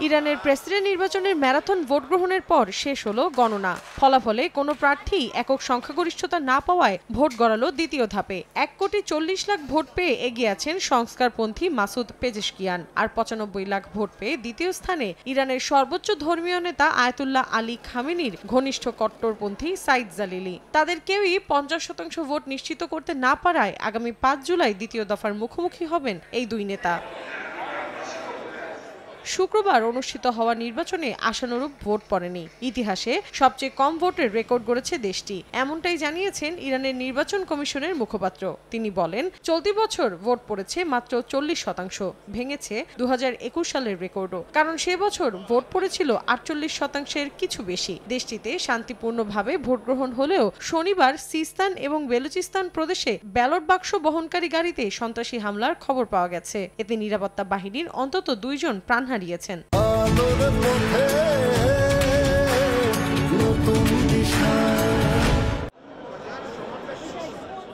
ইরানের প্রেসিডেন্ট নির্বাচনের marathon vote গ্রহণের পর শেষ হলো গণনা। ফলাফলে কোনো প্রার্থী একক সংখ্যাগরিষ্ঠতা না পাওয়ায় ভোট গড়ালো দ্বিতীয় ধাপে। 1,40,00,000 ভোট পেয়ে এগিয়ে আছেন সংস্কারপন্থী মাসুদ পেজেশকিয়ান। আর 95 লাখ ভোট পেয়ে দ্বিতীয় স্থানে ইরানের সর্বোচ্চ ধর্মীয় নেতা আয়াতুল্লাহ আলী খামেনির ঘনিষ্ঠ কট্টরপন্থী সাইদ জালিলি। তাদের কেউই 50% ভোট নিশ্চিত করতে না পারায় আগামী 5 জুলাই দ্বিতীয় দফার মুখোমুখি হবেন এই দুই নেতা। শুক্রবার অনুষ্ঠিত হওয়া নির্বাচনে আশানুরূপ ভোট পড়েনি। ইতিহাসে সবচেয়ে কম ভোটের রেকর্ড গড়েছে দেশটি, এমনটাই জানিয়েছেন ইরানের নির্বাচন কমিশনের মুখপাত্র। তিনি বলেন, চলতি বছর ভোট পড়েছে মাত্র 40%, ভেঙেছে 2021 সালের রেকর্ডও। কারণ সে বছর ভোট পড়েছিল 48%-এর কিছু বেশি। দেশটিতে শান্তিপূর্ণভাবে ভোট গ্রহণ হলেও শনিবার সিস্তান এবং বেলুচিস্তান প্রদেশে ব্যালট বাক্স বহনকারী গাড়িতে সন্ত্রাসী হামলার খবর পাওয়া গেছে। এতে নিরাপত্তা বাহিনীর অন্তত 2 জন প্রাণ হারিয়েছেন।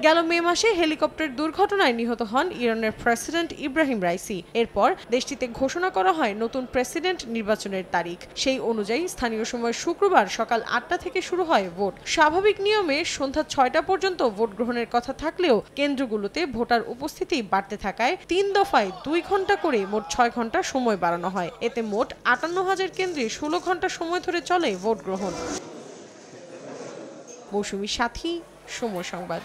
গেল মে মাসে হেলিকপ্টার দুর্ঘটনায় নিহত হন ইরানের প্রেসিডেন্ট ইব্রাহিম রাইসি। এরপর দেশটিতে ঘোষণা করা হয় নতুন প্রেসিডেন্ট নির্বাচনের তারিখ। সেই অনুযায়ী স্থানীয় সময় শুক্রবার সকাল 8টা থেকে শুরু হয় ভোট। স্বাভাবিক নিয়মে সন্ধ্যা 6টা পর্যন্ত ভোট গ্রহণের কথা থাকলেও কেন্দ্রগুলোতে ভোটার উপস্থিতি বাড়তে থাকায় 3 দফায় 2 ঘন্টা করে মোট 6 ঘন্টা সময় বাড়ানো হয়। এতে মোট 58,000 কেন্দ্রে 16 ঘন্টা সময় ধরে চলে ভোট গ্রহণ। মৌসুমী সাথী, সময় সংবাদ।